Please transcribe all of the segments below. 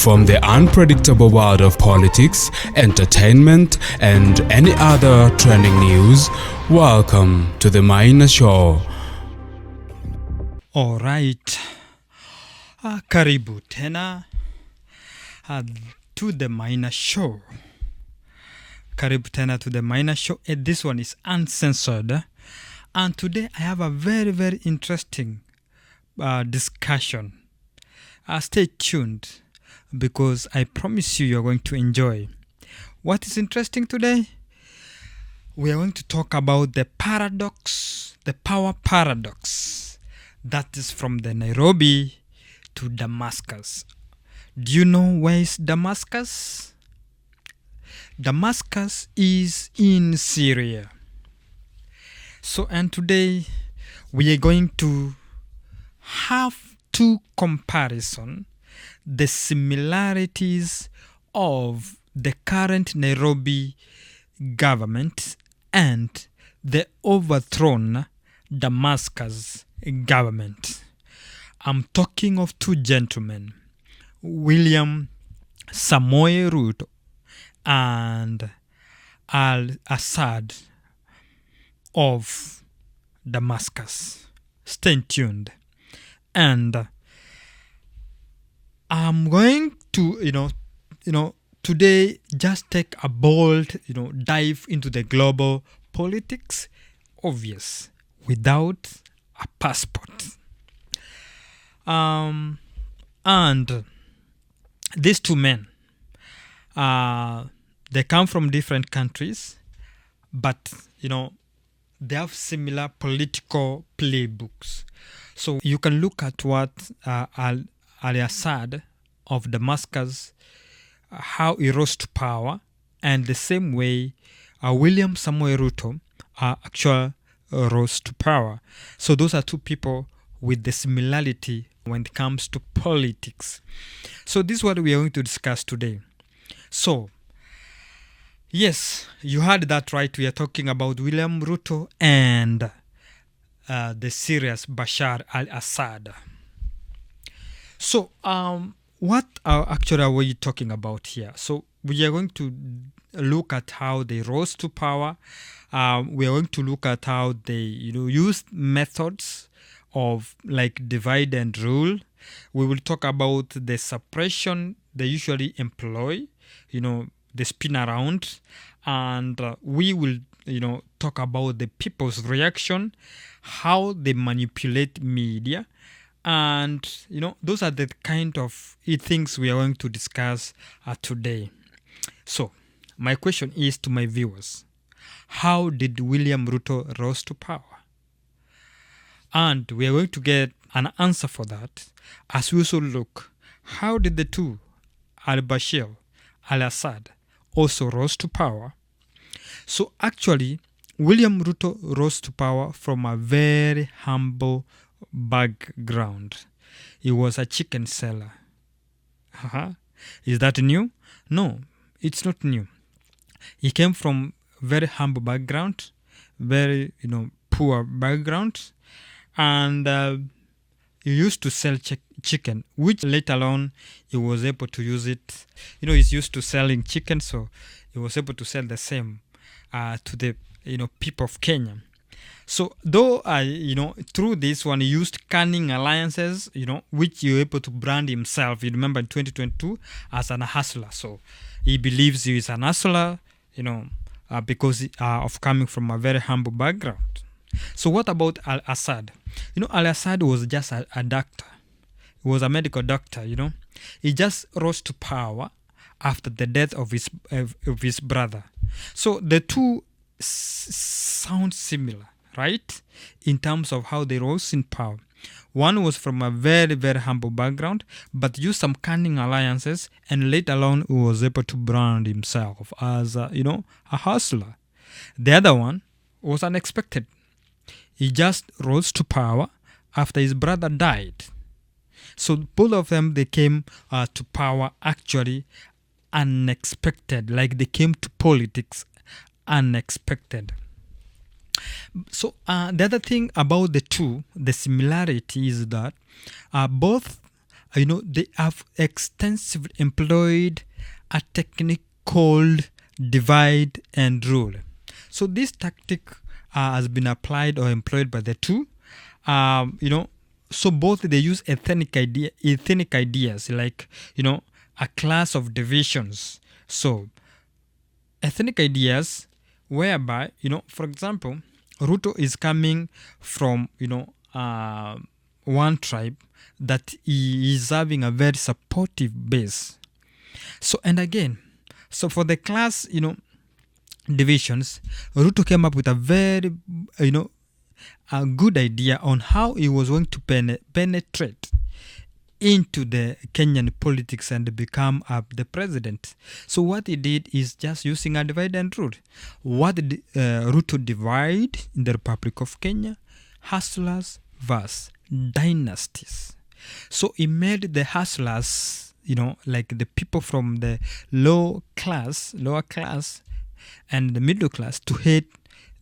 From the unpredictable world of politics, entertainment, and any other trending news, welcome to the Maina Show. Alright, karibu tena to the Maina Show. Karibu tena to the Maina Show. And this one is uncensored. And today I have a very, very interesting discussion. Stay tuned because I promise you're going to enjoy. What is interesting today? We are going to talk about the paradox, the power paradox that is from the Nairobi to Damascus. Do you know where is Damascus? Damascus is in Syria. So, and today we are going to have to comparison the similarities of the current Nairobi government and the overthrown Damascus government. I'm talking of two gentlemen, William Samoei Ruto and al-Assad of Damascus. Stay tuned. And I'm going to, today just take a bold, dive into the global politics, obvious, without a passport. And these two men, they come from different countries, but, they have similar political playbooks. So you can look at what al-Assad of Damascus, how he rose to power, and the same way William Samoei Ruto actually rose to power. So those are two people with the similarity when it comes to politics. So this is what we are going to discuss today. So, yes, you heard that right. We are talking about William Ruto and the Syria's Bashar al-Assad. So, what actually are we talking about here? So, we are going to look at how they rose to power. We are going to look at how they, used methods of like divide and rule. We will talk about the suppression they usually employ, the spin around, and we will, talk about the people's reaction, how they manipulate media, and, those are the kind of things we are going to discuss today. So, my question is to my viewers, how did William Ruto rise to power? And we are going to get an answer for that as we also look, how did the two, al-Bashir, al-Assad, also rose to power? So actually, William Ruto rose to power from a very humble background. He was a chicken seller. Is that new? No, it's not new. He came from very humble background, very, poor background, and he used to sell chicken, which later on he was able to use it. He's used to selling chicken, so he was able to sell the same to the people of Kenya. So though through this one he used cunning alliances, which he was able to brand himself. You remember in 2022 as an hustler. So he believes he is an hustler, because of coming from a very humble background. So what about al-Assad? Al-Assad was just a doctor. He was a medical doctor, He just rose to power after the death of his brother. So the two sound similar, right? In terms of how they rose in power. One was from a very, very humble background, but used some cunning alliances, and later on he was able to brand himself as, a hustler. The other one was unexpected. He just rose to power after his brother died. So both of them, they came to power actually unexpected, like they came to politics unexpected. So the other thing about the two, the similarity is that both they have extensively employed a technique called divide and rule. So this tactic has been applied or employed by the two. So both they use ethnic ideas like a class of divisions. So ethnic ideas whereby for example, Ruto is coming from one tribe that is having a very supportive base. So and again, so for the class divisions, Ruto came up with a very a good idea on how he was going to penetrate into the Kenyan politics and become the president. So what he did is just using a divide and rule. What did Ruto divide in the Republic of Kenya? Hustlers versus dynasties. So he made the hustlers, like the people from the lower class, and the middle class to hate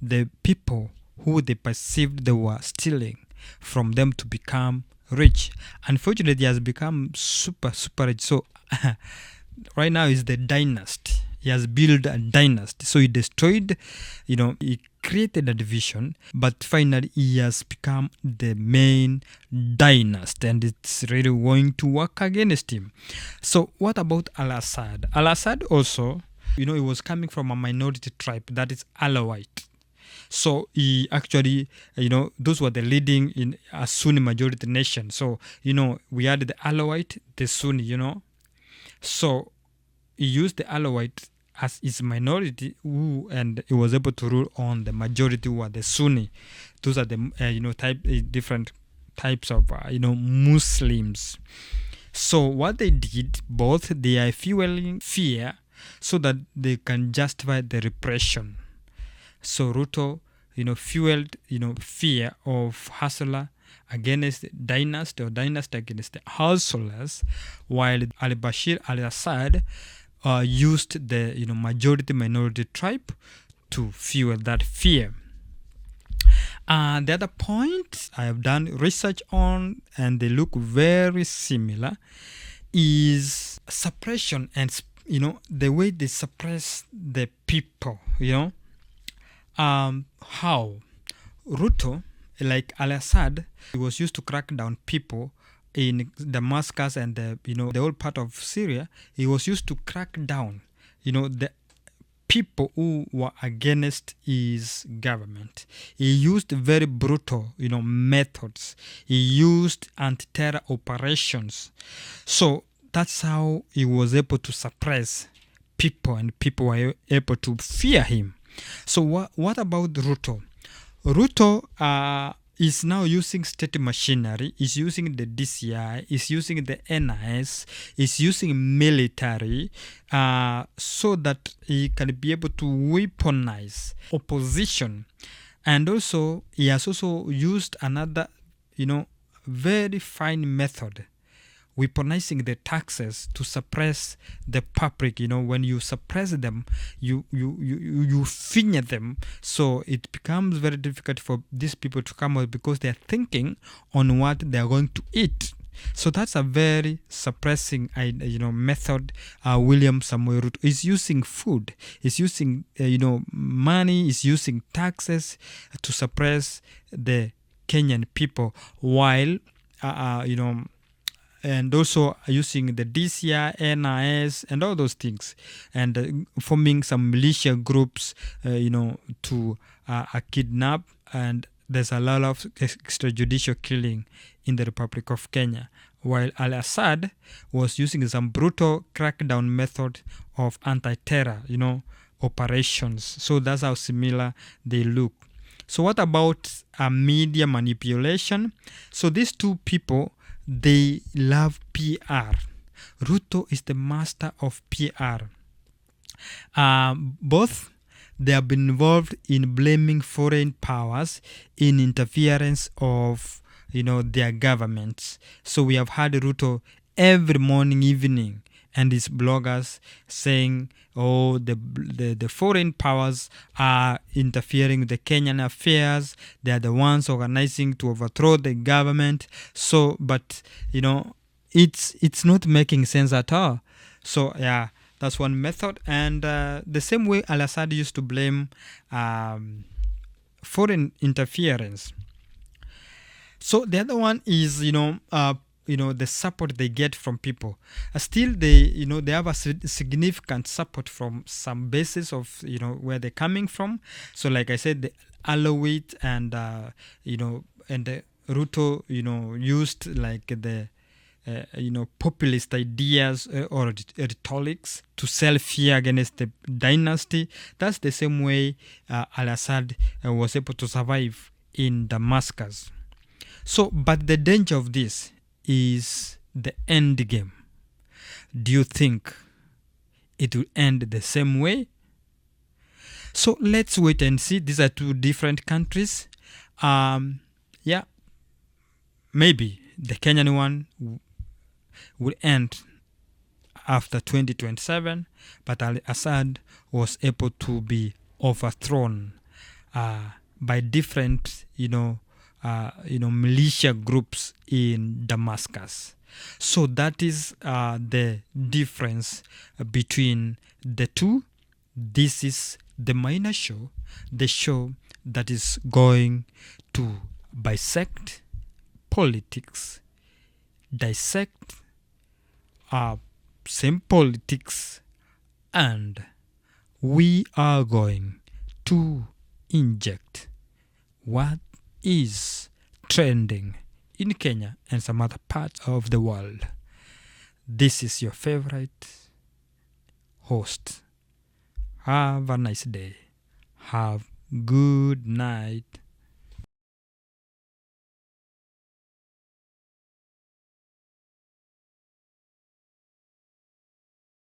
the people who they perceived they were stealing from them to become rich. Unfortunately, he has become super rich. So right now is the dynasty. He has built a dynasty. So he destroyed, he created a division, but finally he has become the main dynasty, and it's really going to work against him. So what about al-Assad? Al-Assad also, he was coming from a minority tribe, that is Alawite. So he actually, those were the leading in a Sunni majority nation. So, we had the Alawite, the Sunni, So he used the Alawite as his minority, and he was able to rule on the majority who are the Sunni. Those are the different types of Muslims. So what they did, both they are fueling fear so that they can justify the repression. So Ruto, fueled, fear of hustler against dynasty, or dynasty against the hustlers, while al-Bashir al-Assad used the majority-minority tribe to fuel that fear. The other point I have done research on, and they look very similar, is suppression and the way they suppress the people. How Ruto, like al-Assad, he was used to crack down people in Damascus and the whole part of Syria. He was used to crack down the people who were against his government. He used very brutal methods. He used anti-terror operations. So that's how he was able to suppress people, and people were able to fear him. So what about Ruto? Ruto is now using state machinery, is using the DCI, is using the NIS, is using military so that he can be able to weaponize opposition. And also, he has also used another, very fine method, weaponizing the taxes to suppress the public. When you suppress them, you finger them, so it becomes very difficult for these people to come out because they are thinking on what they are going to eat. So that's a very suppressing method. William Samoei Ruto is using food, is using money, is using taxes to suppress the Kenyan people, while and also using the DCI, NIS, and all those things, and forming some militia groups, to kidnap. And there's a lot of extrajudicial killing in the Republic of Kenya, while al-Assad was using some brutal crackdown method of anti-terror, operations. So that's how similar they look. So what about media manipulation? So these two people, they love PR. Ruto is the master of PR. Both they have been involved in blaming foreign powers in interference of their governments. So we have had Ruto every morning, evening, and his bloggers saying, the foreign powers are interfering with the Kenyan affairs. They are the ones organizing to overthrow the government. So, but it's not making sense at all. So yeah, that's one method. And the same way Al-Assad used to blame foreign interference. So the other one is, the support they get from people. Still, they have a significant support from some bases of, where they're coming from. So, like I said, the Alawite and and the Ruto, used like the populist ideas or rhetorics to sell fear against the dynasty. That's the same way Al-Assad was able to survive in Damascus. So, but the danger of this is the end game. Do you think it will end the same way? So let's wait and see. These are two different countries. Yeah, maybe the Kenyan one will end after 2027, but Al-Assad was able to be overthrown by different, militia groups in Damascus. So that is the difference between the two. This is the minor show, the show that is going to bisect politics, dissect same politics, and we are going to inject what is trending in Kenya and some other parts of the world. This is your favorite host. Have a nice day. Have good night.